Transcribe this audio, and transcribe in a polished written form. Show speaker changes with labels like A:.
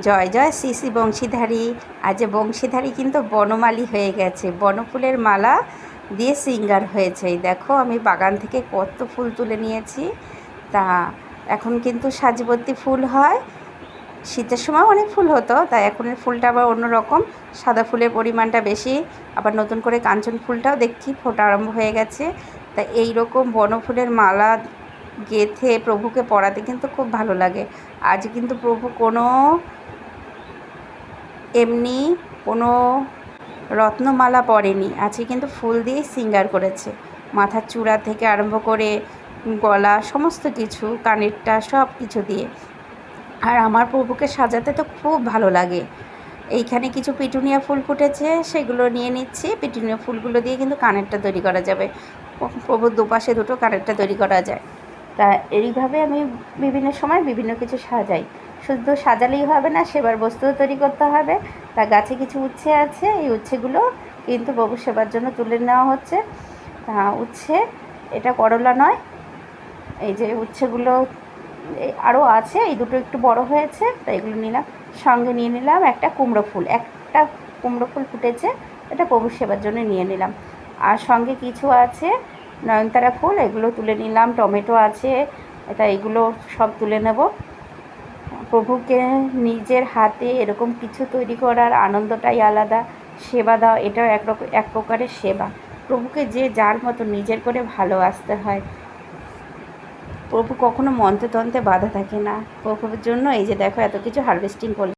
A: জয় জয় শ্রী শ্রী বংশীধারী। আজ বংশীধারী কিন্তু বনমালী হয়ে গেছে, বনফুলের মালা দিয়ে সিঙ্গার হয়েছে। দেখো আমি বাগান থেকে কত ফুল তুলে নিয়েছি। তা এখন কিন্তু সাজবর্তি ফুল হয়, শীতের সময় অনেক ফুল হতো, তাই এখনের ফুলটা আবার অন্যরকম, সাদা ফুলের পরিমাণটা বেশি। আবার নতুন করে কাঞ্চন ফুলটাও দেখছি ফোটা আরম্ভ হয়ে গেছে। তা এই রকম বনফুলের মালা গেঁথে প্রভুকে পরাতে কিন্তু খুব ভালো লাগে। আজ কিন্তু প্রভু এমনি কোনো রত্নমালা পরেনি, আজকে কিন্তু ফুল দিয়ে সিঙ্গার করেছে। মাথার চূড়া থেকে আরম্ভ করে গলা, সমস্ত কিছু, কানেরটা, সব কিছু দিয়ে। আর আমার প্রভুকে সাজাতে তো খুব ভালো লাগে। এইখানে কিছু পিটুনিয়া ফুল ফুটেছে, সেগুলো নিয়ে নিচ্ছি। পিটুনিয়া ফুলগুলো দিয়ে কিন্তু কানেরটা তৈরি করা যাবে, প্রভুর দুপাশে দুটো কানেরটা তৈরি করা যায়। তা এইভাবে আমি বিভিন্ন সময় বিভিন্ন কিছু সাজাই। শুধু সাজালেই হবে না, সেবার বস্তুও তৈরি করতে হবে। তা গাছে কিছু উচ্ছে আছে, এই উচ্ছেগুলো কিন্তু প্রভু সেবার জন্য তুলে নেওয়া হচ্ছে। তা উচ্ছে, এটা করলা নয়, এই যে উচ্ছেগুলো আরও আছে, এই দুটো একটু বড় হয়েছে, তাই এগুলো নিলাম। সঙ্গে নিয়ে নিলাম একটা কুমড়ো ফুল, একটা কুমড়ো ফুল ফুটেছে, এটা প্রভুর সেবার জন্য নিয়ে নিলাম। আর সঙ্গে কিছু আছে নয়নতারা ফুল, এগুলো তুলে নিলাম। টমেটো আছে, এটা এগুলো সব তুলে নেব। প্রভুকে নিজের হাতে এরকম কিছু তৈরি করার আনন্দটাই আলাদা। সেবা দেওয়া এটাও এক প্রকারের সেবা। প্রভুকে যে যার মতো নিজের করে ভালোবাসতে হয়। প্রভু কখনো মন্ত্রে তন্ত্রে বাধা থাকে না। প্রভুর জন্য এই যে দেখো এত কিছু হারভেস্টিং করলাম।